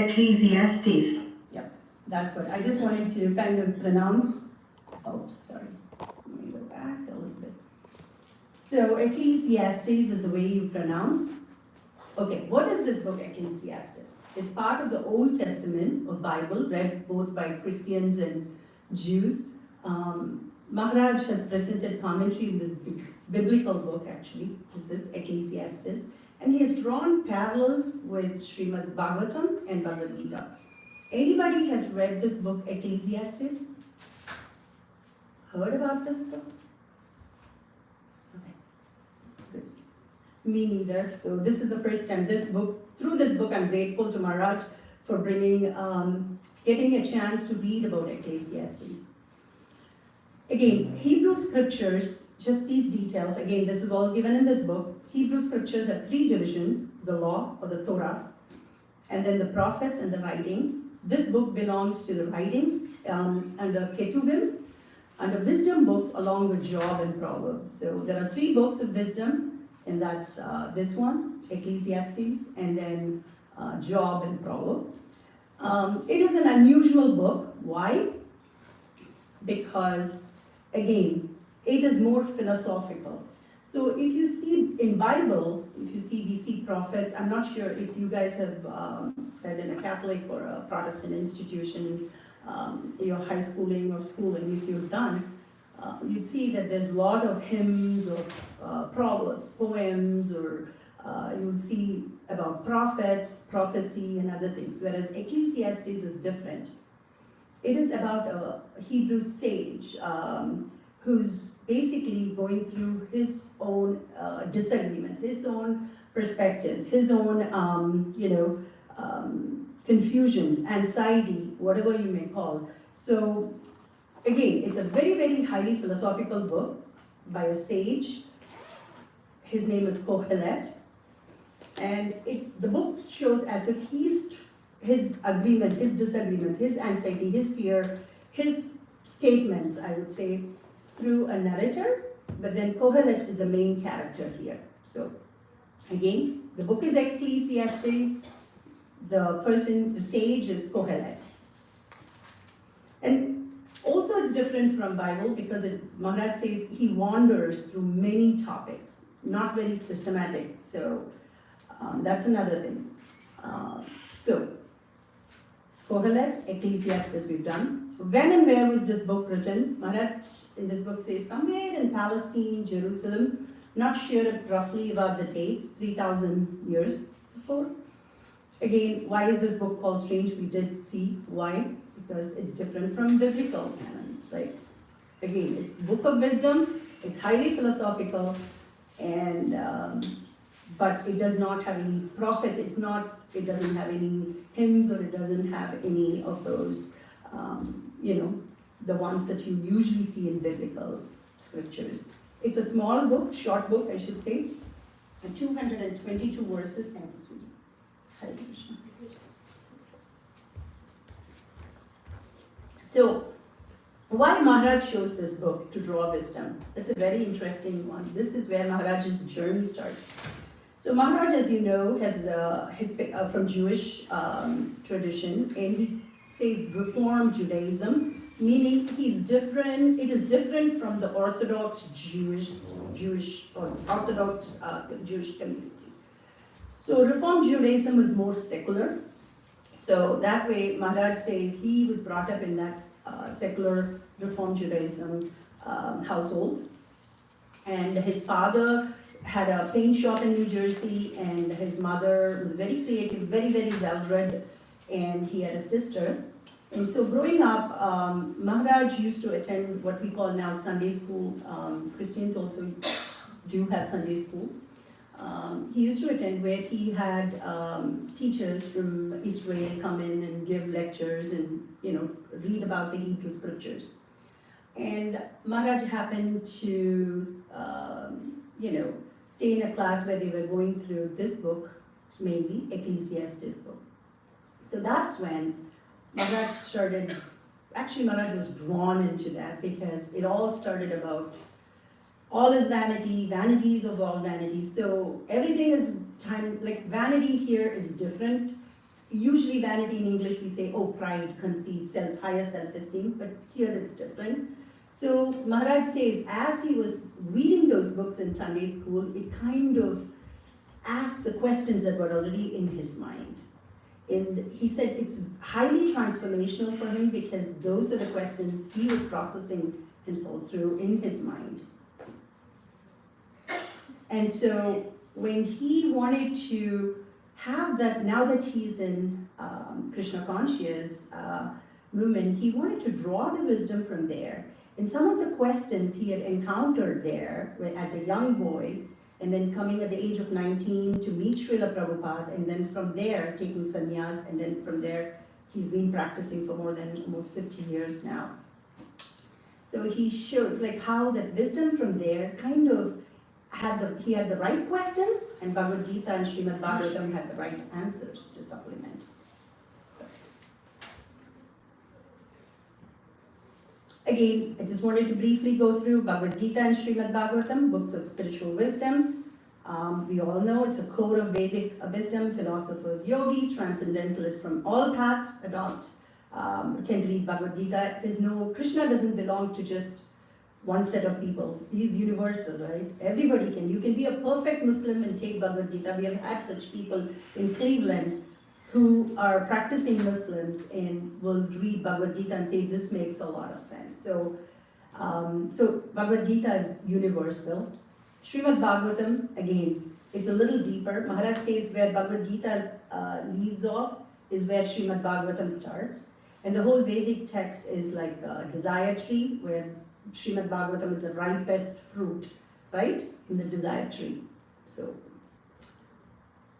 Ecclesiastes. Yep, that's what I just wanted to kind of pronounce. Oh, sorry. Let me go back a little bit. So Ecclesiastes is the way you pronounce. Okay, what is this book, Ecclesiastes? It's part of the Old Testament or Bible, read both by Christians and Jews. Maharaj has presented commentary in this biblical book, actually. This is Ecclesiastes. And he has drawn parallels with Srimad Bhagavatam and Bhagavad Gita. Anybody has read this book, Ecclesiastes? Heard about this book? Okay, good. Me neither. So this is the first time through this book, I'm grateful to Maharaj for getting a chance to read about Ecclesiastes. Again, Hebrew scriptures, just these details, again, this is all given in this book. Hebrew scriptures have three divisions: the law or the Torah, and then the prophets and the writings. This book belongs to the writings under Ketuvim, under wisdom books along with Job and Proverbs. So there are three books of wisdom, and that's this one, Ecclesiastes, and then Job and Proverbs. It is an unusual book. Why? Because, again, it is more philosophical. So if you see in Bible, we see prophets. I'm not sure if you guys have read in a Catholic or a Protestant institution, your high schooling or schooling, if you've done, you'd see that there's a lot of hymns or proverbs, poems, or you'll see about prophets, prophecy, and other things. Whereas Ecclesiastes is different. It is about a Hebrew sage who's basically going through his own disagreements, his own perspectives, his own, confusions, anxiety, whatever you may call. So, again, it's a very, very highly philosophical book by a sage. His name is Kohelet. And the book shows as if his agreements, his disagreements, his anxiety, his fear, his statements, I would say, through a narrator, but then Kohelet is the main character here. So, again, the book is Ecclesiastes, the sage is Kohelet. And also it's different from Bible because Maharaj says he wanders through many topics, not very systematic. So, that's another thing. So, Kohelet, Ecclesiastes we've done. When and where was this book written? Maharaj in this book says somewhere in Palestine, Jerusalem, not sure roughly about the dates, 3,000 years before. Again, why is this book called strange? We did see why, because it's different from biblical canons. Like, again, it's book of wisdom, it's highly philosophical, and but it does not have any prophets, it doesn't have any hymns, or it doesn't have any of those, the ones that you usually see in biblical scriptures. It's a small book, short book, I should say, and 222 verses. Thank you, sweetie. Hare Krishna. So, why Maharaj chose this book to draw wisdom? That's a very interesting one. This is where Maharaj's journey starts. So Maharaj, as you know, has from Jewish tradition, and he says Reform Judaism, meaning he's different. It is different from the Orthodox Jewish community. So Reform Judaism is more secular. So that way, Maharaj says he was brought up in that secular Reform Judaism household, and his father had a paint shop in New Jersey, and his mother was very creative, very, very well-read, and he had a sister. And so growing up, Maharaj used to attend what we call now Sunday school. Christians also do have Sunday school. He used to attend where he had teachers from Israel come in and give lectures and, read about the Hebrew scriptures. And Maharaj happened to, stay in a class where they were going through this book, mainly Ecclesiastes book. So that's when Maharaj Maharaj was drawn into that, because it all started about all is vanity, vanities of all vanities. So everything is vanity here is different usually vanity in English we say, oh, pride, conceit, higher self-esteem, but here it's different. So Maharaj says, as he was reading those books in Sunday school, it kind of asked the questions that were already in his mind. And he said it's highly transformational for him because those are the questions he was processing himself through in his mind. And so when he wanted to have that, now that he's in Krishna conscious movement, he wanted to draw the wisdom from there. And some of the questions he had encountered there as a young boy, and then coming at the age of 19 to meet Srila Prabhupada, and then from there taking sannyas, and then from there he's been practicing for more than almost 50 years now. So he shows like how that wisdom from there kind of he had the right questions, and Bhagavad Gita and Srimad Bhagavatam had the right answers to supplement. Again, I just wanted to briefly go through Bhagavad Gita and Srimad Bhagavatam, books of spiritual wisdom. We all know it's a code of Vedic wisdom. Philosophers, yogis, transcendentalists from all paths can read Bhagavad Gita. Krishna doesn't belong to just one set of people. He's universal, right? Everybody can. You can be a perfect Muslim and take Bhagavad Gita. We have had such people in Cleveland who are practicing Muslims and will read Bhagavad Gita and say, this makes a lot of sense. So Bhagavad Gita is universal. Srimad Bhagavatam, again, it's a little deeper. Maharaj says where Bhagavad Gita leaves off is where Srimad Bhagavatam starts. And the whole Vedic text is like a desire tree, where Srimad Bhagavatam is the ripest fruit, right? In the desire tree. So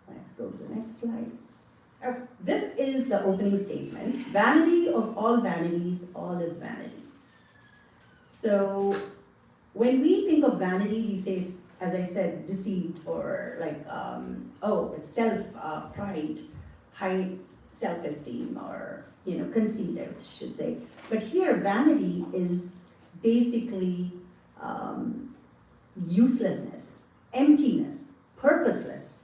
let's go to the next slide. This is the opening statement. Vanity of all vanities, all is vanity. So when we think of vanity, we say, as I said, deceit, or like, it's pride, high self-esteem, or conceit, I should say. But here, vanity is basically uselessness, emptiness, purposeless.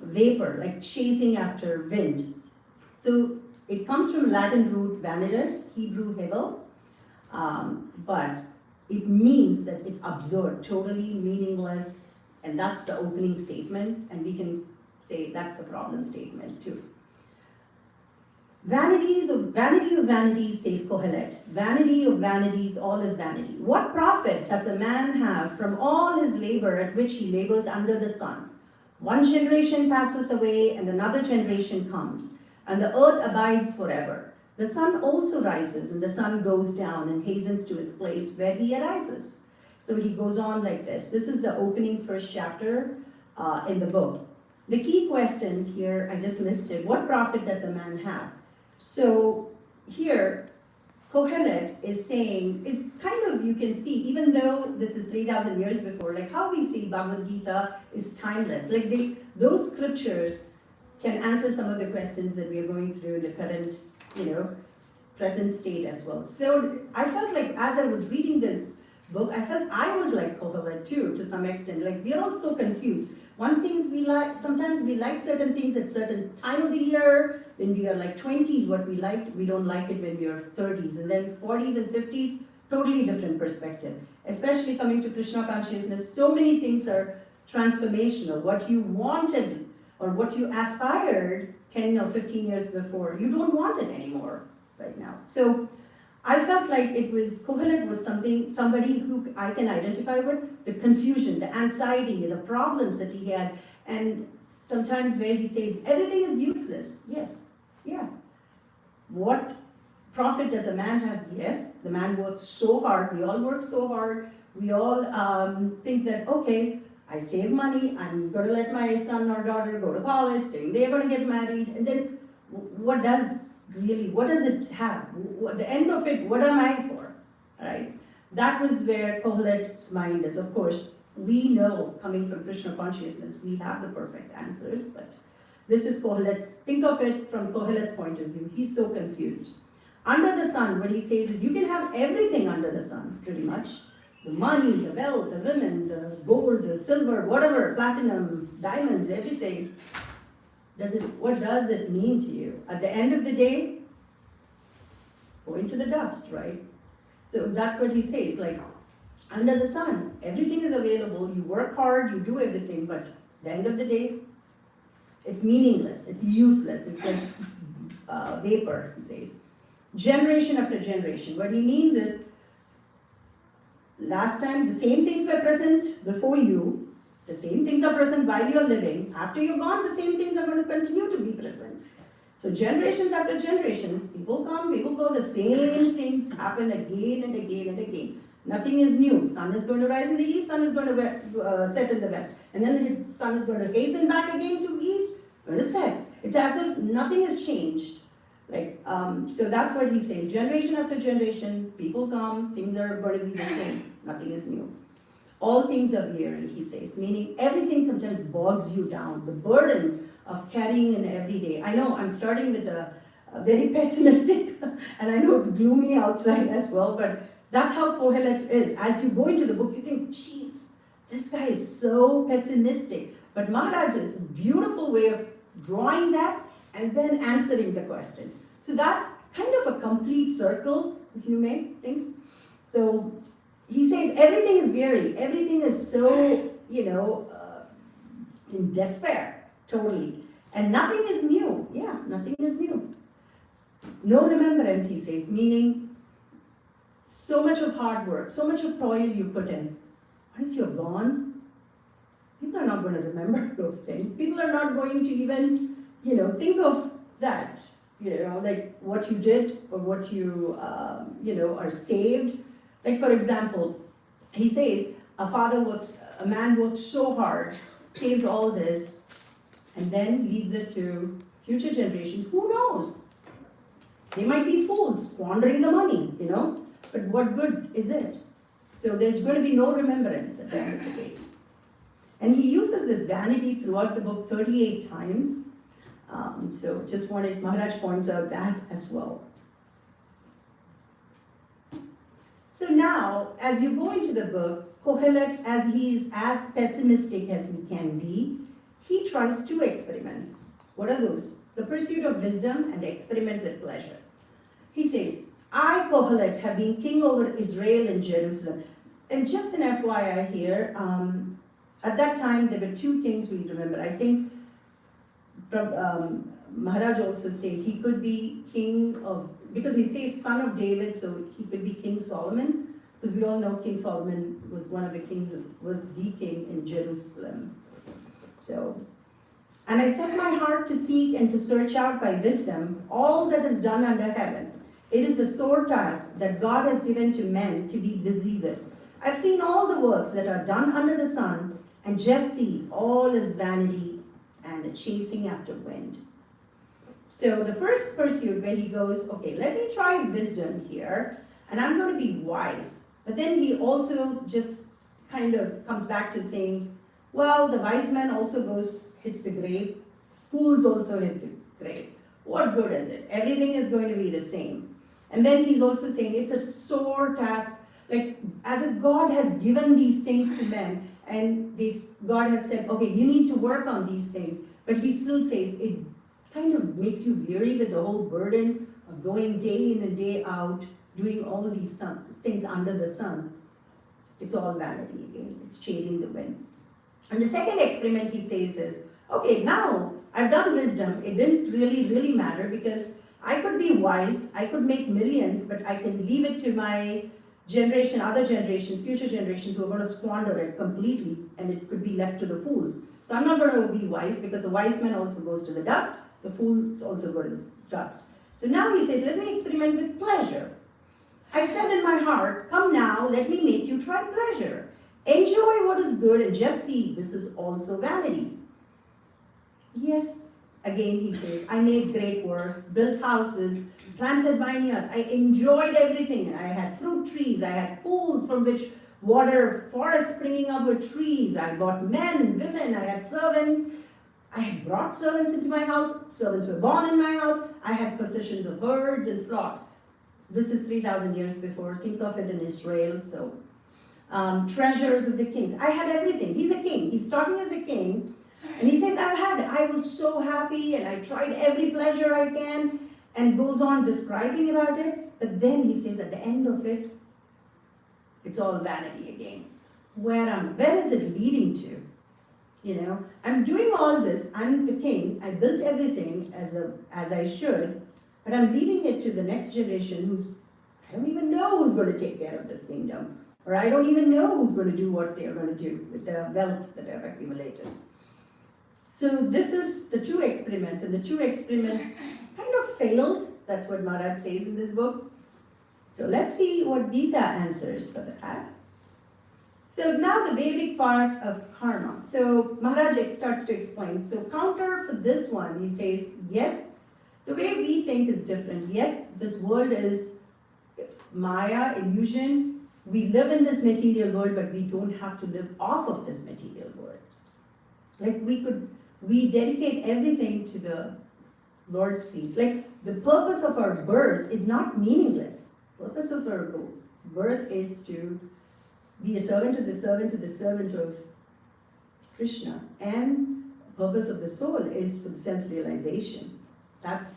Vapor, like chasing after wind. So it comes from Latin root vanitas, Hebrew hevel, but it means that it's absurd, totally meaningless, and that's the opening statement, and we can say that's the problem statement too. Vanity of vanities, says Kohelet. Vanity of vanities, all is vanity. What profit does a man have from all his labor at which he labors under the sun? One generation passes away and another generation comes, and the earth abides forever. The sun also rises and the sun goes down and hastens to his place where he arises. So he goes on like this. This is the opening first chapter in the book. The key questions here I just listed. What profit does a man have? So here, Kohelet is saying, is kind of, you can see, even though this is 3,000 years before, like how we see Bhagavad Gita is timeless. Like those scriptures can answer some of the questions that we are going through in the current, present state as well. So I felt like as I was reading this book, I felt I was like Kohelet too, to some extent. Like we are all so confused. One thing we like, sometimes we like certain things at certain time of the year. When we are like 20s, what we liked, we don't like it when we are 30s. And then 40s and 50s, totally different perspective. Especially coming to Krishna consciousness, so many things are transformational. What you wanted or what you aspired 10 or 15 years before, you don't want it anymore right now. So I felt like Kohelet was somebody who I can identify with, the confusion, the anxiety, the problems that he had, and sometimes where he says, everything is useless. Yes, yeah. What profit does a man have? Yes, the man works so hard, we all work so hard, we all think that, okay, I save money, I'm going to let my son or daughter go to college, they're going to get married, and then what does it have? The end of it, what am I for? Right? That was where Kohelet's mind is. Of course, we know, coming from Krishna consciousness, we have the perfect answers, but this is Kohelet's, think of it from Kohelet's point of view. He's so confused. Under the sun, what he says is, you can have everything under the sun, pretty much. The money, the wealth, the women, the gold, the silver, whatever, platinum, diamonds, everything. What does it mean to you? At the end of the day, go into the dust, right? So that's what he says, like, under the sun, everything is available, you work hard, you do everything, but at the end of the day, it's meaningless, it's useless, it's like vapor, he says. Generation after generation. What he means is, last time the same things were present before you, the same things are present while you're living. After you're gone, the same things are going to continue to be present. So generations after generations, people come, people go, the same things happen again and again and again. Nothing is new. Sun is going to rise in the east, sun is going to set in the west. And then the sun is going to hasten back again to east, going to set. It's as if nothing has changed. Like, so that's what he says. Generation after generation, people come, things are going to be the same. Nothing is new. All things are weary, he says, meaning everything sometimes bogs you down. The burden of carrying an everyday. I know I'm starting with a very pessimistic, and I know it's gloomy outside as well, but that's how Kohelet is. As you go into the book, you think, geez, this guy is so pessimistic. But Maharaj's beautiful way of drawing that and then answering the question. So that's kind of a complete circle, if you may think. So he says everything is weary, everything is so, in despair, totally. And nothing is new. Yeah, nothing is new. No remembrance, he says, meaning so much of hard work, so much of toil you put in. Once you're gone, people are not going to remember those things. People are not going to even, think of that, like what you did or what you, are saved. Like, for example, he says, a man works so hard, saves all this, and then leaves it to future generations. Who knows? They might be fools, squandering the money, but what good is it? So there's going to be no remembrance at the end of the day. And he uses this vanity throughout the book 38 times. So just wanted, Maharaj points out that as well. So now, as you go into the book, Kohelet, as he is as pessimistic as he can be, he tries two experiments. What are those? The pursuit of wisdom and the experiment with pleasure. He says, I, Kohelet, have been king over Israel and Jerusalem. And just an FYI here, at that time there were two kings we remember. I think Maharaj also says he could be king of, because he says son of David, so he could be King Solomon, because we all know King Solomon was one of the kings, was the king in Jerusalem. So, and I set my heart to seek and to search out by wisdom all that is done under heaven. It is a sore task that God has given to men to be busy with. I've seen all the works that are done under the sun, and just see, all is vanity and a chasing after wind. So the first pursuit where he goes, okay, let me try wisdom here, and I'm going to be wise. But then he also just kind of comes back to saying, well, the wise man also hits the grave, fools also hit the grave. What good is it? Everything is going to be the same. And then he's also saying it's a sore task, like as if God has given these things to men, and God has said, okay, you need to work on these things. But he still says it kind of makes you weary with the whole burden of going day in and day out, doing all of these things under the sun. It's all vanity again. It's chasing the wind. And the second experiment he says is, okay, now I've done wisdom. It didn't really matter because I could be wise, I could make millions, but I can leave it to my generation, other generations, future generations who are going to squander it completely, and it could be left to the fools. So I'm not going to be wise because the wise man also goes to the dust, the fools also go to the dust. So now he says, let me experiment with pleasure. I said in my heart, come now, let me make you try pleasure. Enjoy what is good and just see this is also vanity. Yes, again he says, I made great works, built houses, planted vineyards. I enjoyed everything. I had fruit trees. I had pools from which water, forests springing up with trees. I bought men, women. I had servants. I had brought servants into my house. Servants were born in my house. I had possessions of herds and flocks. This is 3,000 years before. Think of it in Israel. So, treasures of the kings. I had everything. He's a king. He's talking as a king. And he says, I was so happy and I tried every pleasure I can, and goes on describing about it. But then he says at the end of it, it's all vanity again. Where is it leading to? You know, I'm doing all this, I'm the king, I built everything as I should, but I'm leaving it to the next generation who's, I don't even know who's going to take care of this kingdom. Or I don't even know who's going to do what they're going to do with the wealth that I've accumulated. So this is the two experiments, and the two experiments kind of failed. That's what Maharaj says in this book. So let's see what Gita answers for that. So now the Vedic part of karma. So Maharaj starts to explain. So counter for this one, he says, yes, the way we think is different. Yes, this world is Maya, illusion. We live in this material world, but we don't have to live off of this material world. Like we dedicate everything to the Lord's feet. Like the purpose of our birth is not meaningless. The purpose of our birth is to be a servant to the servant to the servant of Krishna. And the purpose of the soul is for the self-realization. That's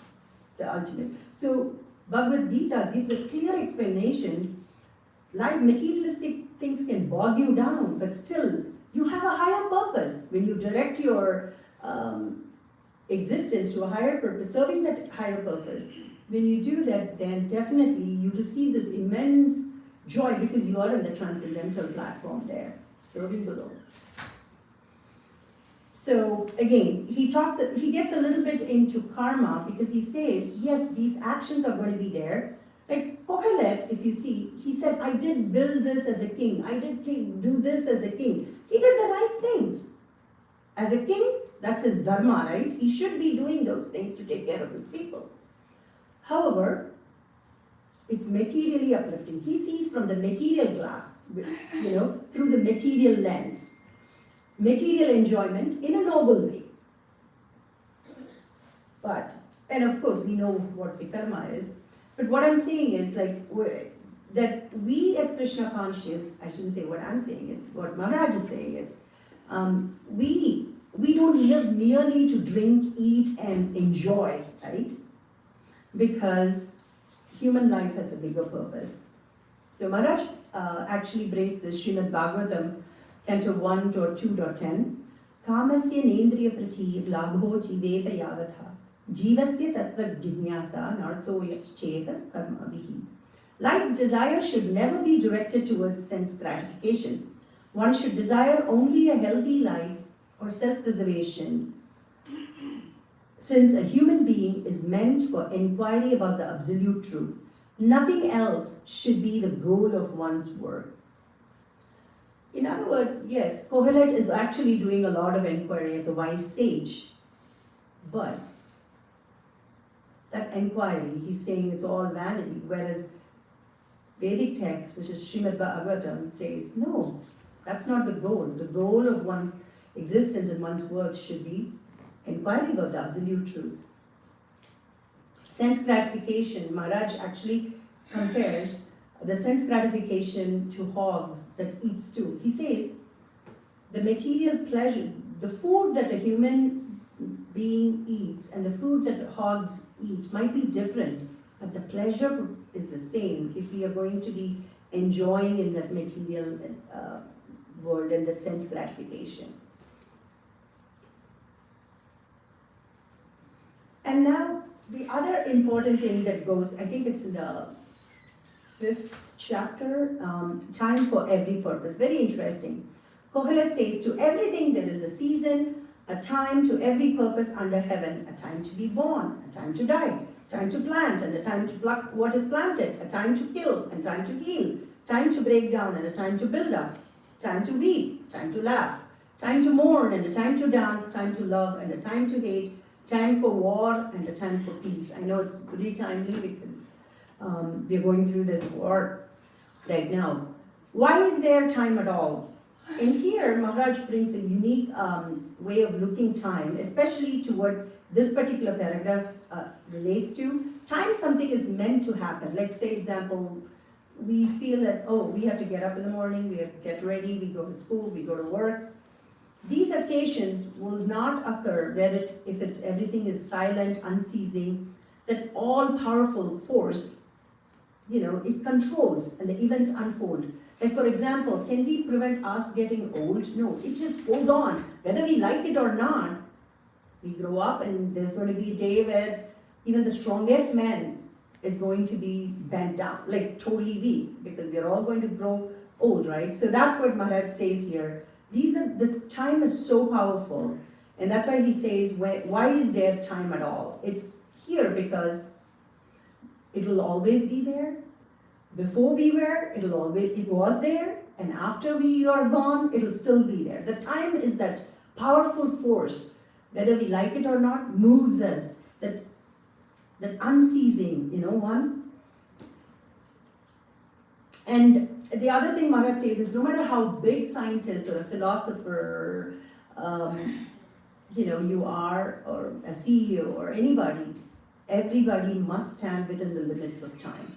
the ultimate. So Bhagavad Gita gives a clear explanation. Life, materialistic things can bog you down, but still you have a higher purpose. When you direct your existence to a higher purpose, serving that higher purpose, when you do that, then definitely you receive this immense joy because you are on the transcendental platform there, serving the Lord. So again, he gets a little bit into karma because he says, yes, these actions are going to be there. Like Kohelet, if you see, he said, I did build this as a king. I did do this as a king. He did the right things. As a king, that's his dharma, right? He should be doing those things to take care of his people. However, it's materially uplifting. He sees from the material glass, through the material lens. Material enjoyment in a noble way. And of course, we know what vikarma is. But what I'm saying is that we as Krishna conscious, I shouldn't say what I'm saying, it's what Maharaj is saying is, we don't live merely to drink, eat, and enjoy, right? Because human life has a bigger purpose. So Maharaj actually brings this Srimad Bhagavatam, Canto 1.2.10. Kamasya nendriya prathi labho jiveta yavatha jivasya tattva jnana nartho yachcheta karma vihi. Life's desire should never be directed towards sense gratification. One should desire only a healthy life or self-preservation, since a human being is meant for inquiry about the absolute truth. Nothing else should be the goal of one's work. In other words, yes, Kohelet is actually doing a lot of inquiry as a wise sage, but that inquiry, he's saying it's all vanity, whereas Vedic text, which is Srimad Bhagavatam, says, no, that's not the goal. The goal of one's existence and one's work should be inquiry about the absolute truth. Sense gratification, Maharaj actually compares the sense gratification to hogs that eat stew. He says, the material pleasure, the food that a human being eats and the food that hogs eat might be different, but the pleasure is the same if we are going to be enjoying in that material world and the sense gratification. And now, the other important thing that goes, I think it's in the 5th chapter, time for every purpose. Very interesting. Kohelet says, to everything there is a season, a time to every purpose under heaven, a time to be born, a time to die, a time to plant and a time to pluck what is planted, a time to kill and time to heal, time to break down and a time to build up, time to weep, time to laugh, time to mourn and a time to dance, time to love and a time to hate, time for war and a time for peace. I know it's really timely because we're going through this war right now. Why is there time at all? And here, Maharaj brings a unique way of looking time, especially to what this particular paragraph relates to. Time, something is meant to happen. Like, say, example, we feel that, we have to get up in the morning, we have to get ready, we go to school, we go to work. These occasions will not occur where if everything is silent, unceasing, that all-powerful force, it controls and the events unfold. Like for example, can we prevent us getting old? No, it just goes on. Whether we like it or not, we grow up and there's going to be a day where even the strongest man is going to be bent down, like totally weak, because we are all going to grow old, right? So that's what Maharaj says here. This time is so powerful, and that's why he says, why is there time at all? It's here because it will always be there. Before we were, it was there, and after we are gone, it'll still be there. The time is that powerful force, whether we like it or not, moves us. That unceasing, one. And the other thing Maharaj says is, no matter how big scientist or a philosopher, you are, or a CEO or anybody, everybody must stand within the limits of time.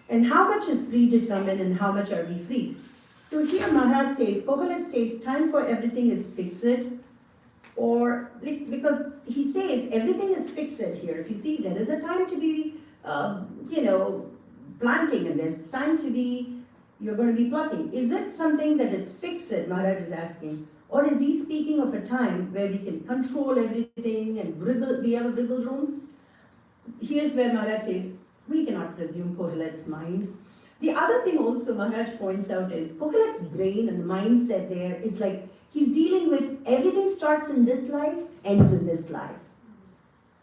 And how much is predetermined and how much are we free? So here Maharaj says, Kohelet says, time for everything is fixed, or because he says everything is fixed here. If you see, there is a time to be, planting, and there's time to be, you're going to be plucking. Is it something that it's fixed, Maharaj is asking? Or is he speaking of a time where we can control everything and we have a wriggle room? Here's where Maharaj says, we cannot presume Kohelet's mind. The other thing also Maharaj points out is Kohelet's brain and mindset there is like he's dealing with everything starts in this life, ends in this life.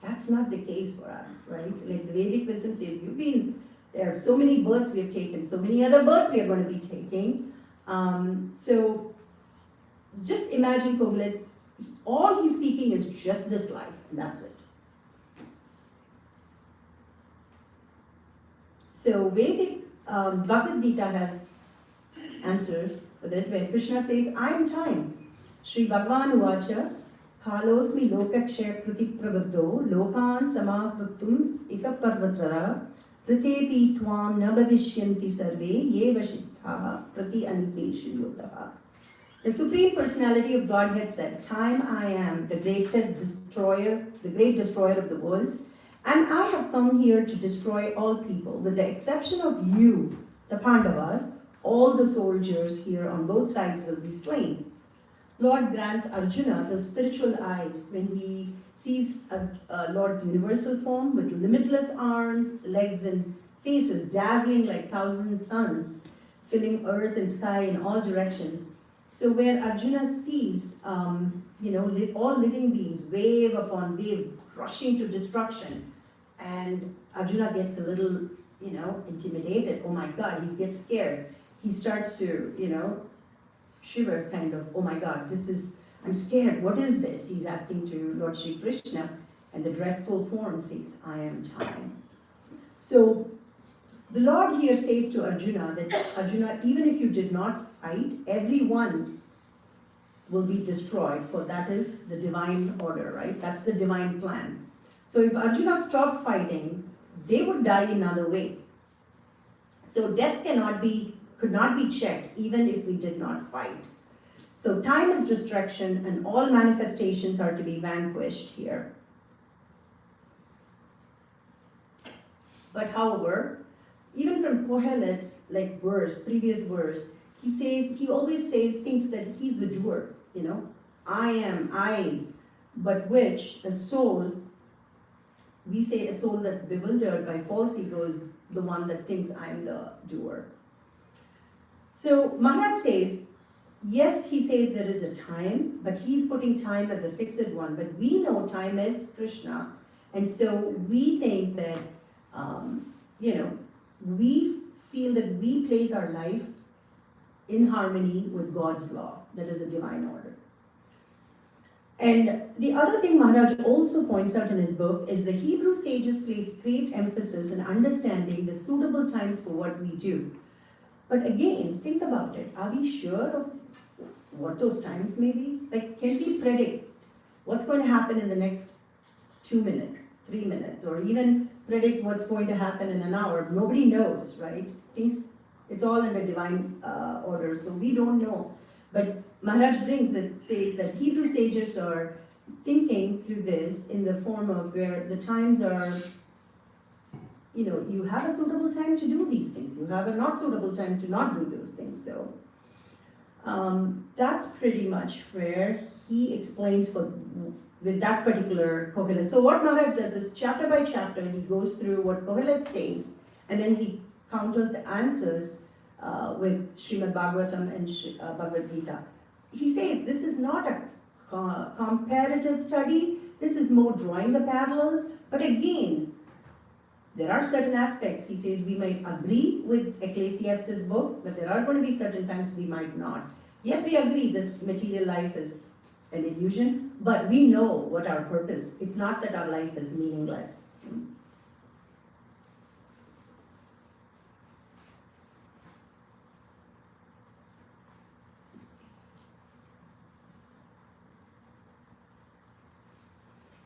That's not the case for us, right? Like the Vedic wisdom says, there are so many births we have taken, so many other births we are going to be taking. So just imagine Kohelet, all he's speaking is just this life, and that's it. So Vedic Bhagavad Gita has answers for that, where Krishna says, I am time. Sri Bhagavan Uvacha, Kalosmi Lokakshaya Kriti Pravaddo, Lokan Samahrutum Ikaparvatrara, Pritepi Tvam Nabhavishyanti Sarve, Yeva Shittha Prati Anikeshu Yogaha. The Supreme Personality of Godhead said, time I am, the great destroyer of the worlds, and I have come here to destroy all people, with the exception of you, the Pandavas. All the soldiers here on both sides will be slain. Lord grants Arjuna the spiritual eyes when he sees Lord's universal form with limitless arms, legs, and faces dazzling like thousand suns, filling earth and sky in all directions. So where Arjuna sees, all living beings, wave upon wave, rushing to destruction, and Arjuna gets a little, intimidated. Oh my God, he gets scared. He starts to, shiver, kind of, oh my God, I'm scared, what is this? He's asking to Lord Shri Krishna, and the dreadful form says, I am time. So the Lord here says to Arjuna that, Arjuna, even if you did not fight, everyone will be destroyed, for that is the divine order, right? That's the divine plan. So if Arjuna stopped fighting, they would die another way. So death could not be checked, even if we did not fight. So time is destruction, and all manifestations are to be vanquished here. But however, even from Kohelet's previous verse, he always thinks that he's the doer, I, but which the soul, we say a soul that's bewildered by false ego is the one that thinks I'm the doer. So Maharaj says, yes, he says there is a time, but he's putting time as a fixed one. But we know time is Krishna, and so we think that, we feel that we place our life in harmony with God's law, that is a divine order. And the other thing Maharaj also points out in his book is the Hebrew sages place great emphasis in understanding the suitable times for what we do. But again, think about it. Are we sure of what those times may be? Like, can we predict what's going to happen in the next 2 minutes, 3 minutes, or even predict what's going to happen in an hour? Nobody knows, right? Things It's all in a divine order, so we don't know. But Maharaj brings it, says that Hebrew sages are thinking through this in the form of where the times are, you have a suitable time to do these things, you have a not suitable time to not do those things. So that's pretty much where he explains with that particular Kohelet. So what Maharaj does is chapter by chapter, he goes through what Kohelet says, and then he counters the answers with Srimad Bhagavatam and Bhagavad Gita. He says this is not a comparative study, this is more drawing the parallels, but again, there are certain aspects, he says, we might agree with Ecclesiastes' book, but there are going to be certain times we might not. Yes, we agree this material life is an illusion, but we know what our purpose. It's not that our life is meaningless.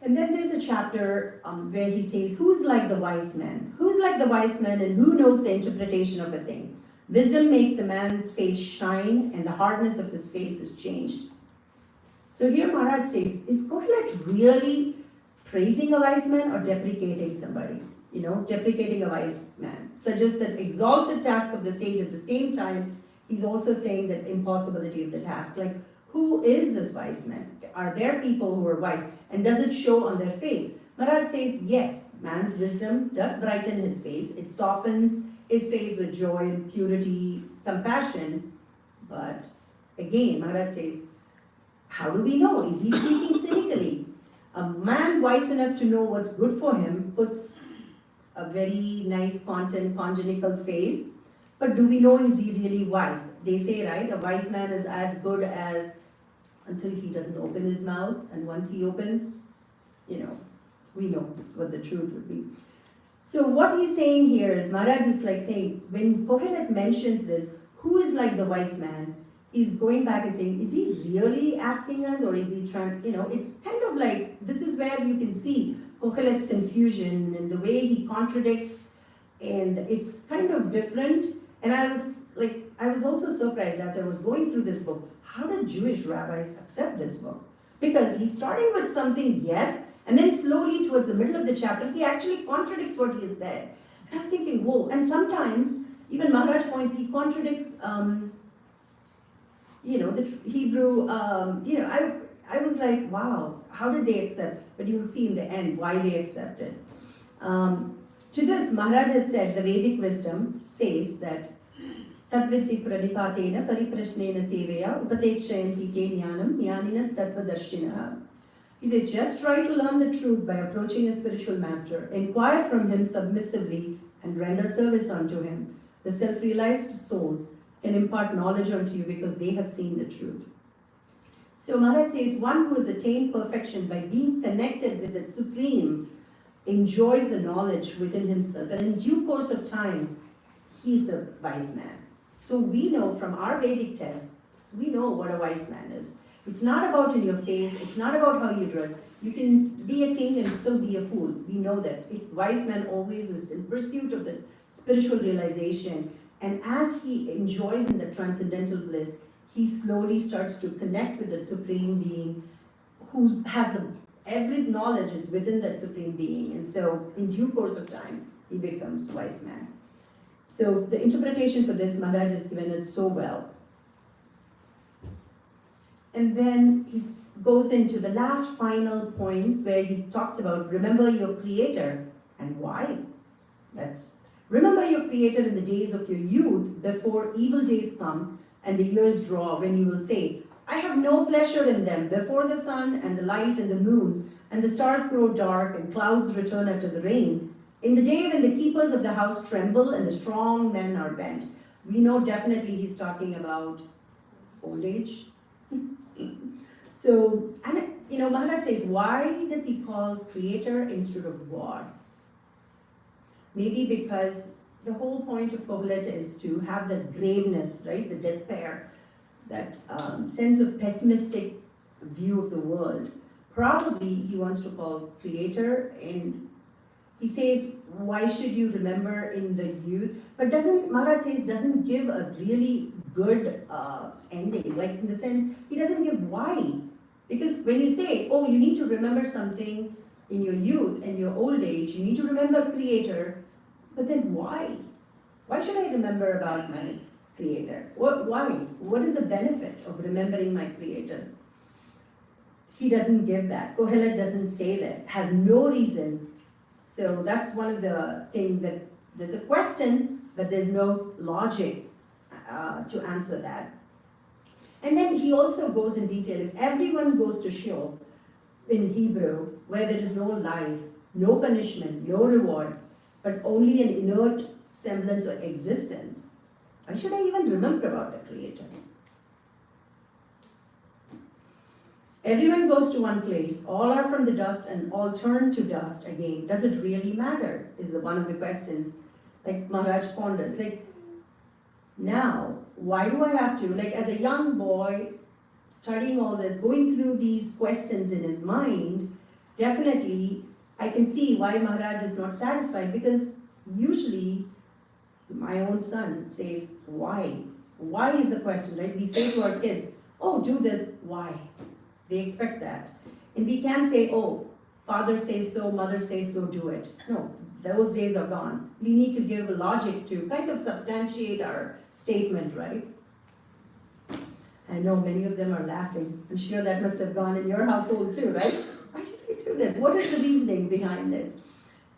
And then there's a chapter where he says, who's like the wise man? Who's like the wise man and who knows the interpretation of a thing? Wisdom makes a man's face shine and the hardness of his face is changed. So here Maharaj says, is Kohelet really praising a wise man or deprecating somebody? Deprecating a wise man. Suggests that exalted task of the sage, at the same time, he's also saying that impossibility of the task. Like, who is this wise man? Are there people who are wise? And does it show on their face? Maharaj says, yes, man's wisdom does brighten his face. It softens his face with joy and purity, compassion. But again, Maharaj says, how do we know? Is he speaking cynically? A man wise enough to know what's good for him puts a very nice congenital face. But do we know, is he really wise? They say, right, a wise man is as good as until he doesn't open his mouth, and once he opens, we know what the truth would be. So what he's saying here is, Maharaj is like saying, when Kohelet mentions this, who is like the wise man, he's going back and saying, is he really asking us, or is he trying, it's kind of like, this is where you can see Kohelet's confusion and the way he contradicts, and it's kind of different. And I was also surprised as I was going through this book, how did Jewish rabbis accept this book? Because he's starting with something, yes, and then slowly towards the middle of the chapter, he actually contradicts what he has said. And I was thinking, whoa, and sometimes, even Maharaj points, he contradicts, the Hebrew, I was like, wow, how did they accept? But you'll see in the end why they accepted. To this, Maharaj has said, the Vedic wisdom says that Tadvitti pranipatena pariprashnena seveya upatekshayanti te jnanam jnaninas tattvadarshinaha. He says, just try to learn the truth by approaching a spiritual master. Inquire from him submissively and render service unto him. The self-realized souls can impart knowledge unto you because they have seen the truth. So Maharaj says, one who has attained perfection by being connected with the Supreme enjoys the knowledge within himself, and in due course of time, he's a wise man. So we know from our Vedic texts, we know what a wise man is. It's not about in your face, it's not about how you dress. You can be a king and still be a fool. We know that. Wise man always is in pursuit of the spiritual realization, and as he enjoys in the transcendental bliss, he slowly starts to connect with that Supreme Being who has every knowledge is within that Supreme Being, and so in due course of time, he becomes wise man. So the interpretation for this, Maharaj has given it so well. And then he goes into the last final points where he talks about remember your Creator and why. Remember your Creator in the days of your youth before evil days come and the years draw, when you will say, I have no pleasure in them before the sun and the light and the moon and the stars grow dark and clouds return after the rain. In the day when the keepers of the house tremble and the strong men are bent. We know definitely he's talking about old age. So, Maharaj says, why does he call Creator instead of God? Maybe because the whole point of Kohelet is to have that graveness, right? The despair, that sense of pessimistic view of the world. Probably he wants to call Creator, and He says, why should you remember in the youth? But Maharaj says, doesn't give a really good ending, like in the sense, he doesn't give why. Because when you say, oh, you need to remember something in your youth and your old age, you need to remember Creator, but then why? Why should I remember about my Creator? Why? What is the benefit of remembering my Creator? He doesn't give that. Kohelet doesn't say that, has no reason. So that's one of the things that there's a question, but there's no logic to answer that. And then he also goes in detail. If everyone goes to Sheol in Hebrew, where there is no life, no punishment, no reward, but only an inert semblance of existence, why should I even remember about the Creator? Everyone goes to one place, all are from the dust and all turn to dust again. Does it really matter? Is one of the questions. Like Maharaj ponders, like, now, why do I have to, like as a young boy, studying all this, going through these questions in his mind, definitely I can see why Maharaj is not satisfied, because usually my own son says, why? Why is the question, right? We say to our kids, oh, do this, why? They expect that. And we can't say, oh, father says so, mother says so, do it. No, those days are gone. We need to give logic to kind of substantiate our statement, right? I know many of them are laughing. I'm sure that must have gone in your household too, right? Why should we do this? What is the reasoning behind this?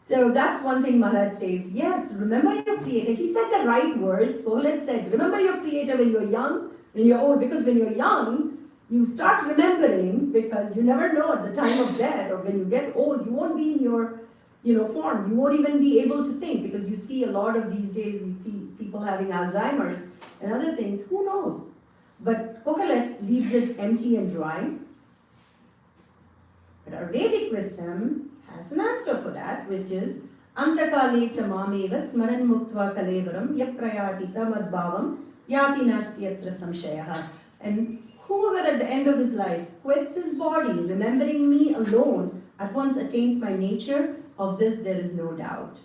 So that's one thing Maharaj says. Yes, remember your Creator. He said the right words. Kohelet said, remember your Creator when you're young, when you're old, because when you're young, you start remembering, because you never know at the time of death, or when you get old, you won't be in your form. You won't even be able to think, because you see a lot of these days, you see people having Alzheimer's and other things. Who knows? But Kohelet leaves it empty and dry. But our Vedic wisdom has an answer for that, which is Antakale cha mameva smaran muktva kalevaram yaprayati samadbhavam yati nastyatra samshayaha. And whoever at the end of his life quits his body, remembering me alone, at once attains my nature. Of this there is no doubt.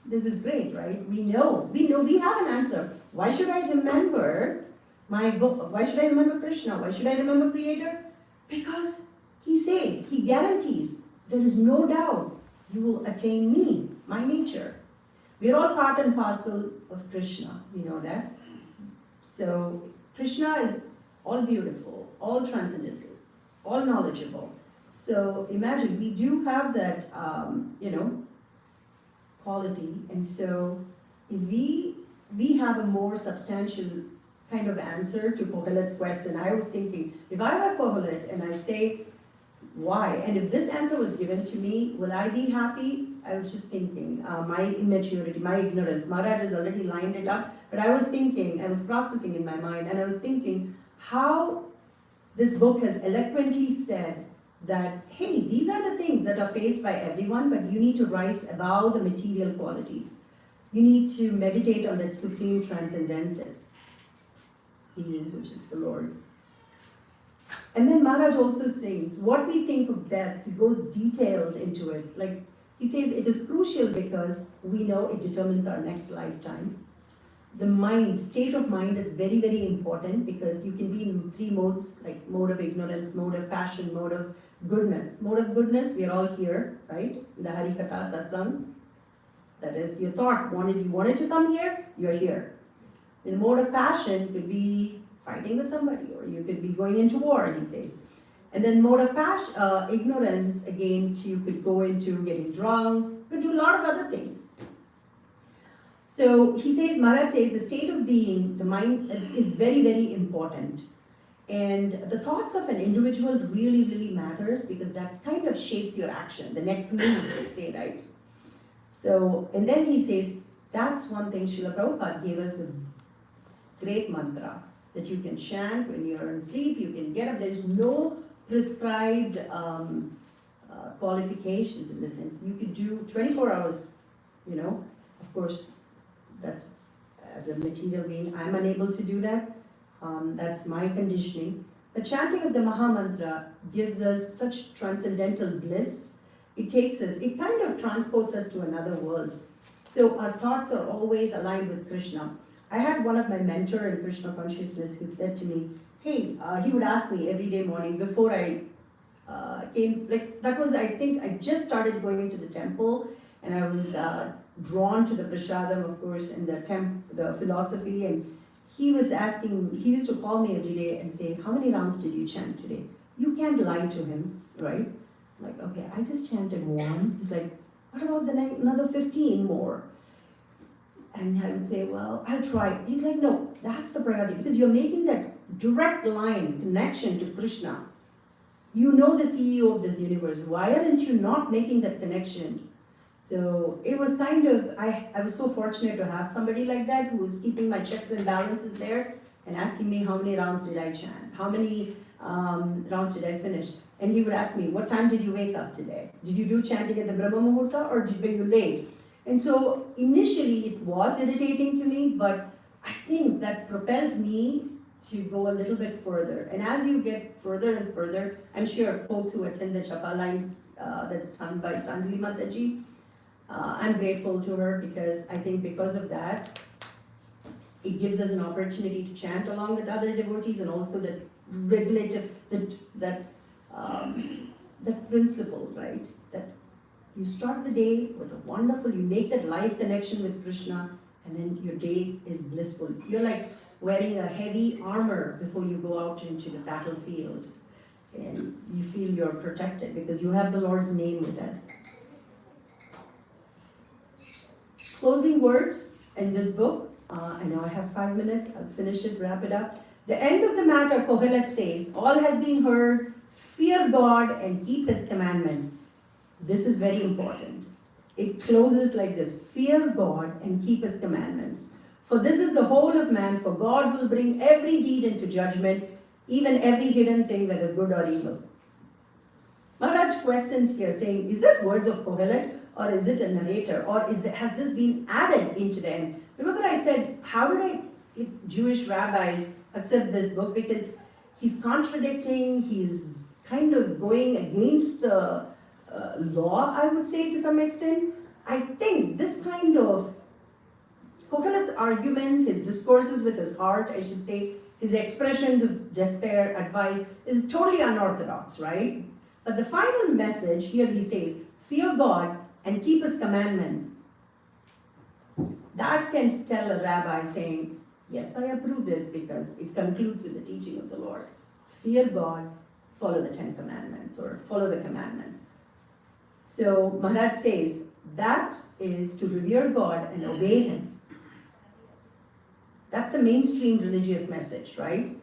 This is great, right? We know, we have an answer. Why should I remember why should I remember Krishna? Why should I remember Creator? Because he says, he guarantees, there is no doubt you will attain me, my nature. We are all part and parcel of Krishna, we know that. So Krishna is all beautiful, all transcendental, all knowledgeable. So imagine, we do have that, quality. And so if we have a more substantial kind of answer to Kohelet's question. I was thinking, if I were Kohelet and I say, why? And if this answer was given to me, will I be happy? I was just thinking, my immaturity, my ignorance. Maharaj has already lined it up, but I was thinking, I was processing in my mind, and I was thinking how this book has eloquently said that, hey, these are the things that are faced by everyone, but you need to rise above the material qualities. You need to meditate on that supreme transcendental being, which is the Lord. And then Maharaj also sings, what we think of death, he goes detailed into it. Like, he says it is crucial because we know it determines our next lifetime. The mind, state of mind is very, very important, because you can be in three modes, like mode of ignorance, mode of passion, mode of goodness. Mode of goodness, we are all here, right? In the Harikatha Satsang. That is, your thought, you wanted to come here, you're here. In mode of passion, you could be fighting with somebody, or you could be going into war, he says. And then mode of ignorance, again, you could go into getting drunk, you could do a lot of other things. So he says, Maharaj says, the state of being, the mind, is very, very important. And the thoughts of an individual really, really matters, because that kind of shapes your action, the next move, they say, right? So, and then he says, that's one thing Srila Prabhupada gave us, the great mantra that you can chant when you're in sleep, you can get up. There's no prescribed qualifications in the sense. You could do 24 hours, of course, that's, as a material being, I'm unable to do that. That's my conditioning. But chanting of the Maha Mantra gives us such transcendental bliss it takes us, it kind of transports us to another world. So our thoughts are always aligned with Krishna. I had one of my mentor in Krishna consciousness who said to me, hey, he would ask me every day morning before I came, like that was, I think I just started going to the temple, and I was drawn to the prasadam, of course, and the philosophy, and he was asking, he used to call me every day and say, how many rounds did you chant today? You can't lie to him, right? I'm like, okay, I just chanted one. He's like, what about the another 15 more? And I would say, well, I'll try. He's like, no, that's the priority, because you're making that direct line connection to Krishna. You know the CEO of this universe. Why aren't you not making that connection? So it was kind of, I was so fortunate to have somebody like that who was keeping my checks and balances there and asking me how many rounds did I chant, how many rounds did I finish. And he would ask me, what time did you wake up today? Did you do chanting at the Brahma Muhurta, or were you late? And so initially it was irritating to me, but I think that propelled me to go a little bit further. And as you get further and further, I'm sure folks who attend the Chapa line that's done by Sandamini Mataji, I'm grateful to her, because I think because of that, it gives us an opportunity to chant along with other devotees, and also that regulative, that principle, right? That you start the day with a wonderful, you make that live connection with Krishna, and then your day is blissful. You're like wearing a heavy armor before you go out into the battlefield, and you feel you're protected because you have the Lord's name with us. Closing words in this book. I know I have 5 minutes. I'll finish it, wrap it up. The end of the matter, Kohelet says, all has been heard. Fear God and keep His commandments. This is very important. It closes like this: fear God and keep His commandments. For this is the whole of man, for God will bring every deed into judgment, even every hidden thing, whether good or evil. Maharaj questions here, saying, is this words of Kohelet, or is it a narrator, or has this been added into the end? Remember I said, how did Jewish rabbis accept this book? Because he's contradicting, he's kind of going against the law, I would say, to some extent. I think this kind of Kohelet's arguments, his discourses with his heart, I should say, his expressions of despair, advice, is totally unorthodox, right? But the final message, here he says, fear God and keep His commandments. That can tell a rabbi saying, yes, I approve this, because it concludes with the teaching of the Lord. Fear God, follow the 10 commandments, or follow the commandments. So Maharaj says, that is to revere God and obey Him. That's the mainstream religious message, right?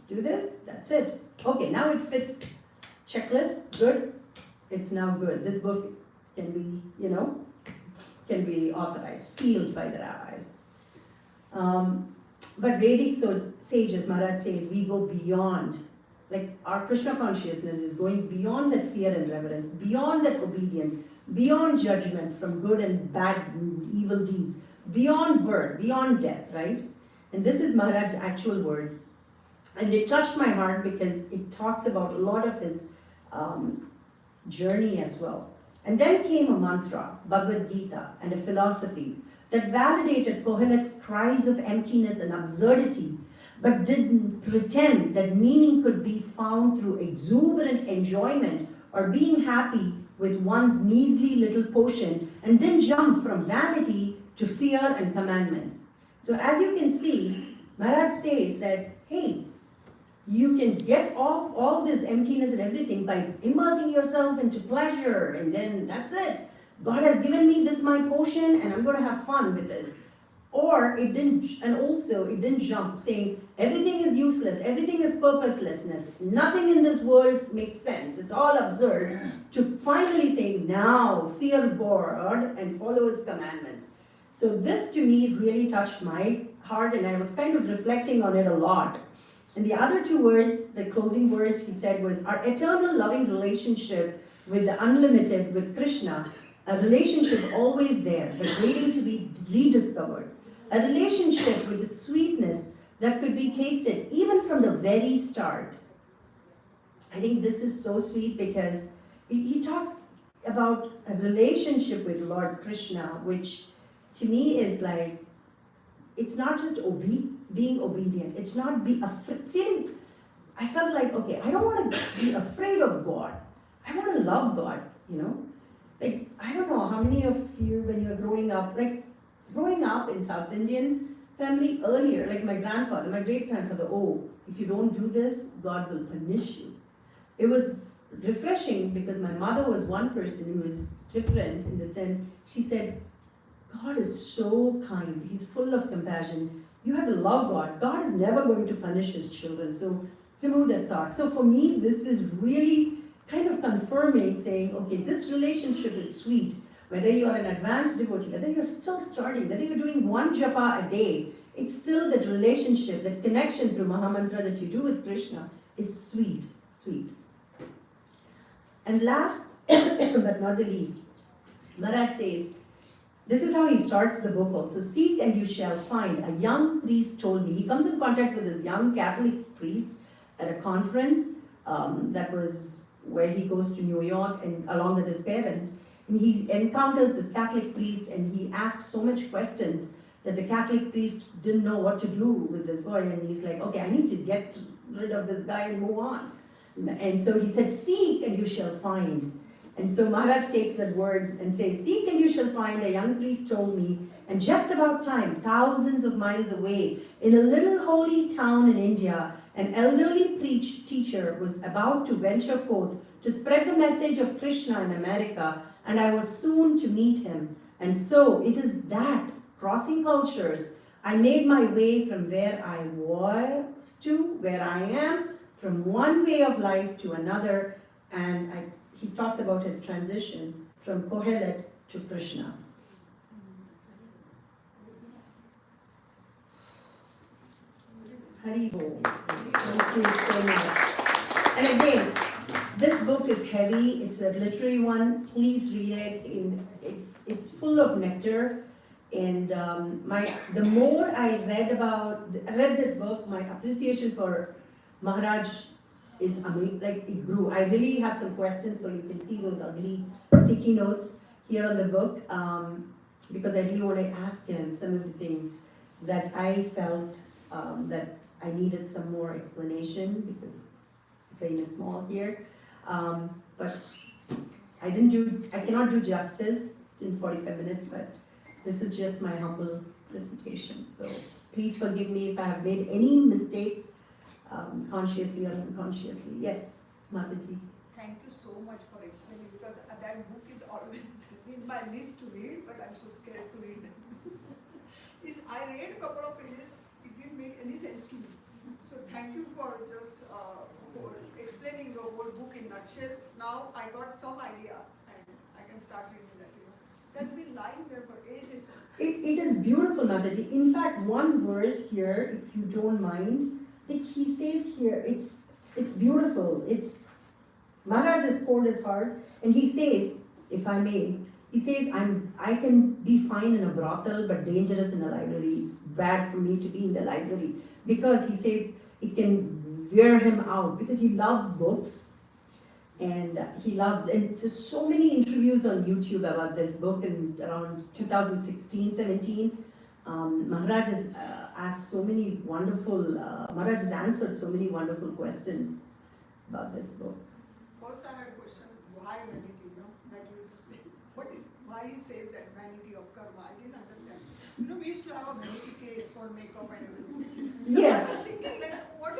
Do this, that's it. Okay, now it fits. Checklist, good. It's now good. This book can be, can be authorized, sealed by the rabbis. But Vedic sages, Maharaj says, we go beyond. Like our Krishna consciousness is going beyond that fear and reverence, beyond that obedience, beyond judgment from good and bad, evil deeds, beyond birth, beyond death, right? And this is Maharaj's actual words. And it touched my heart because it talks about a lot of his journey as well. And then came a mantra, Bhagavad Gita, and a philosophy that validated Kohelet's cries of emptiness and absurdity, but didn't pretend that meaning could be found through exuberant enjoyment or being happy with one's measly little portion, and didn't jump from vanity to fear and commandments. So as you can see, Maharaj says that, hey, you can get off all this emptiness and everything by immersing yourself into pleasure, and then that's it. God has given me this my portion, and I'm going to have fun with this. Or it didn't, and also it didn't jump saying everything is useless, everything is purposelessness, nothing in this world makes sense, it's all absurd, to finally say, now fear God and follow His commandments. So this to me really touched my heart, and I was kind of reflecting on it a lot. And the other two words, the closing words he said was, our eternal loving relationship with the unlimited, with Krishna, a relationship always there, but waiting to be rediscovered. A relationship with the sweetness that could be tasted even from the very start. I think this is so sweet because he talks about a relationship with Lord Krishna, which to me is like, it's not just being obedient, it's not feeling, I felt like, okay, I don't want to be afraid of God, I want to love God, you know. Like, I don't know how many of you, when you're growing up, like growing up in South Indian family earlier, like my grandfather, my great grandfather, oh, if you don't do this, God will punish you. It was refreshing because my mother was one person who was different in the sense, she said, God is so kind, He's full of compassion. You have to love God. God is never going to punish His children. So remove that thought. So for me, this was really kind of confirming, saying, okay, this relationship is sweet. Whether you are an advanced devotee, whether you're still starting, whether you're doing one japa a day, it's still that relationship, that connection through Mahamantra that you do with Krishna is sweet, sweet. And last but not the least, Maharaj says, this is how he starts the book also. Seek and you shall find. A young priest told me. He comes in contact with this young Catholic priest at a conference that was where he goes to New York and along with his parents. And he encounters this Catholic priest and he asks so much questions that the Catholic priest didn't know what to do with this boy. And he's like, okay, I need to get rid of this guy and move on. And so he said, seek and you shall find. And so Maharaj takes that word and says, seek and you shall find, a young priest told me, and just about time, thousands of miles away, in a little holy town in India, an elderly teacher was about to venture forth to spread the message of Krishna in America, and I was soon to meet him. And so it is that, crossing cultures, I made my way from where I was to where I am, from one way of life to another, and he talks about his transition from Kohelet to Krishna. Hari Bol. Thank you so much. And again, this book is heavy. It's a literary one. Please read it. It's full of nectar. And the more I read this book, my appreciation for Maharaj is amazing, like it grew. I really have some questions, so you can see those ugly sticky notes here on the book, because I really want to ask him some of the things that I felt that I needed some more explanation, because the brain is small here. But I cannot do justice in 45 minutes, but this is just my humble presentation. So please forgive me if I have made any mistakes, consciously or unconsciously. Yes, Mataji. Thank you so much for explaining, because that book is always in my list to read, but I'm so scared to read them. I read a couple of pages, it didn't make any sense to me. So thank you for just for explaining the whole book in nutshell. Now I got some idea and I can start reading that. That's been lying there for ages. It is beautiful, Mataji. In fact, one verse here, if you don't mind, like he says here, it's beautiful. Maharaj has poured his heart, and he says, if I may, he says, I can be fine in a brothel, but dangerous in a library. It's bad for me to be in the library, because he says it can wear him out, because he loves books, and so many interviews on YouTube about this book in around 2016, 17. Maharaj has Maharaj has answered so many wonderful questions about this book. First I had a question, why vanity, that you explained. Why he says that vanity of karma? I didn't understand. We used to have a vanity case for makeup and everything. So yes. I was thinking, what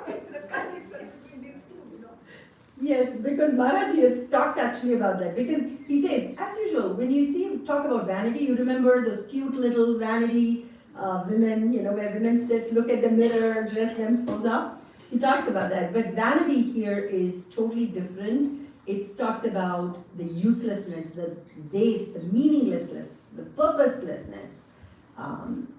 is the connection between these two, Yes, because Maharaj talks actually about that, because he says, as usual, when you see him talk about vanity, you remember those cute little vanity women, where women sit, look at the mirror, dress themselves up. He talks about that, but vanity here is totally different. It talks about the uselessness, the waste, the meaninglessness, the purposelessness.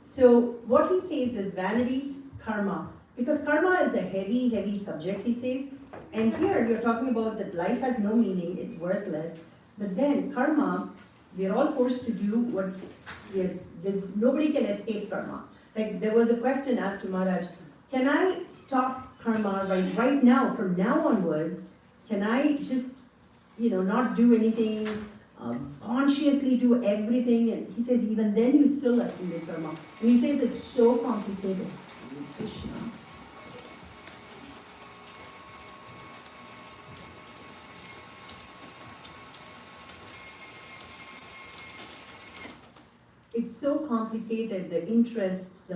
So what he says is vanity, karma, because karma is a heavy, heavy subject, he says. And here you're talking about that life has no meaning, it's worthless. But then karma, we're all forced to do what nobody can escape karma. Like there was a question asked to Maharaj, can I stop karma right now, from now onwards? Can I just not do anything, consciously do everything, and he says even then you still accumulate karma. And he says it's so complicated. Krishna. It's so complicated, the interests,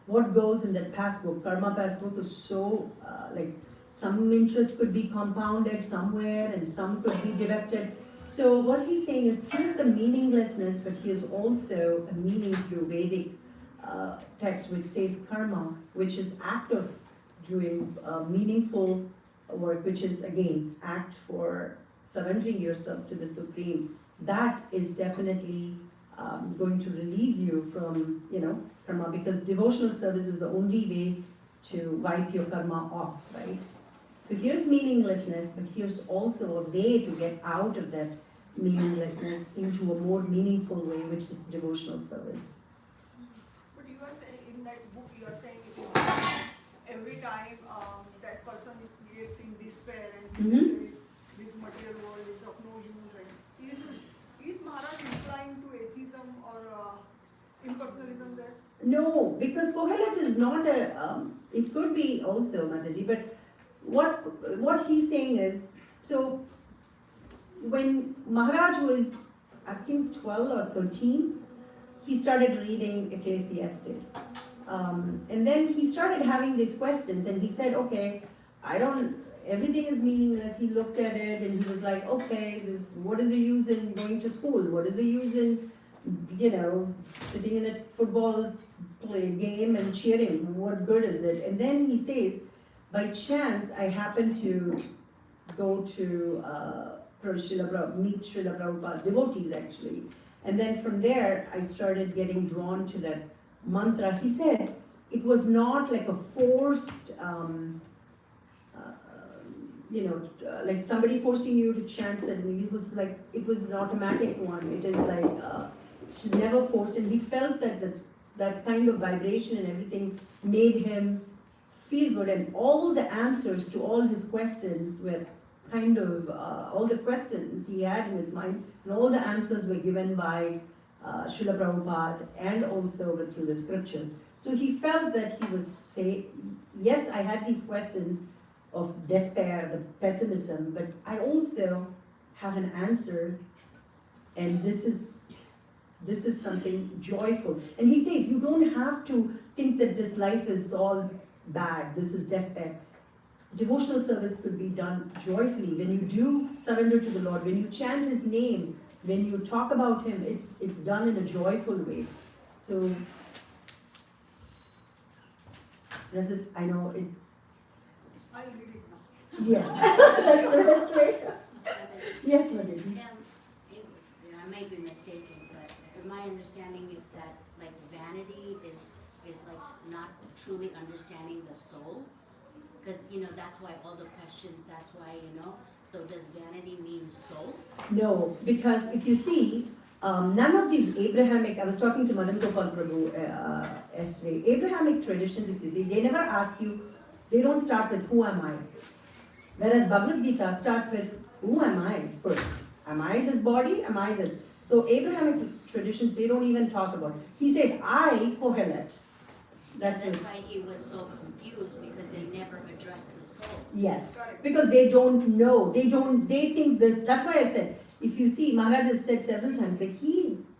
what goes in that passbook, karma passbook is so, some interest could be compounded somewhere and some could be deducted. So what he's saying is, here's the meaninglessness, but here's also a meaning through Vedic text which says karma, which is act of doing meaningful work, which is again, act for surrendering yourself to the Supreme. That is definitely going to relieve you from, karma, because devotional service is the only way to wipe your karma off, right? So here's meaninglessness, but here's also a way to get out of that meaninglessness into a more meaningful way, which is devotional service. But you are saying, in that book, you are saying every time that person gets in despair and this material world is of no use, and is Maharaj inclined to atheism or impersonalism there? No, because Kohelet is not it could be also Mataji, but what he's saying is, so when Maharaj was, I think 12 or 13, he started reading Ecclesiastes. And then he started having these questions and he said, okay, everything is meaningless. He looked at it and he was like, okay, what is the use in going to school? What is the use in, sitting in a football game and cheering? What good is it? And then he says, by chance, I happened to go to meet Srila Prabhupada, devotees actually. And then from there, I started getting drawn to that mantra. He said it was not like a forced, like somebody forcing you to chant suddenly. It was an automatic one. It is like, it's never forced. And he felt that that kind of vibration and everything made him feel good. And all the answers to all his questions were kind of, all the questions he had in his mind, and all the answers were given by Srila Prabhupada and also through the scriptures. So he felt that he was saying, yes, I had these questions of despair, the pessimism, but I also have an answer, and this is something joyful. And he says, you don't have to think that this life is all bad, this is despair. Devotional service could be done joyfully. When you do surrender to the Lord, when you chant His name, when you talk about Him, it's done in a joyful way. So, does it, I know it. I'll read it now. Yes, that's the best way. Yes, Mataji. I may be mistaken, but my understanding is that like vanity is like not truly understanding the soul. Because, that's why all the questions, that's why, so does vanity mean soul? No, because if you see, none of these Abrahamic, I was talking to Madan Gopal Prabhu yesterday, Abrahamic traditions, if you see, they never ask you, they don't start with who am I? Whereas Bhagavad Gita starts with who am I first? Am I this body? Am I this? So Abrahamic traditions, they don't even talk about it. He says, I, Kohelet. That's why he was so confused, because they never addressed the soul. Yes, because they don't know, they think this, that's why I said, if you see, Maharaj has said several times, like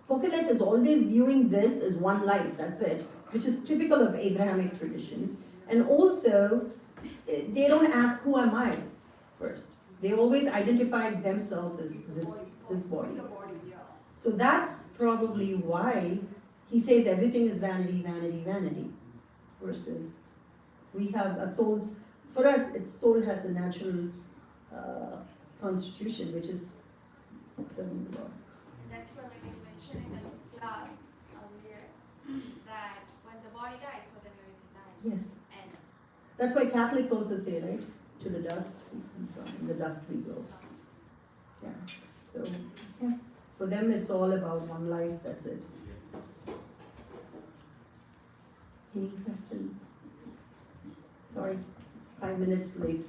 Kohelet is always viewing this as one life, that's it, which is typical of Abrahamic traditions. And also, they don't ask who am I first. They always identify themselves as this body. So that's probably why he says everything is vanity, vanity, vanity. Versus, we have a soul's, for us, soul has a natural constitution, which is serving the Lord. That's what we mentioned in the class earlier, that when the body dies, for the everything dies. Yes. And That's why Catholics also say, right? To the dust, in the dust we go. Yeah. So, yeah. For them, it's all about one life, that's it. Any questions? Sorry, it's 5 minutes late.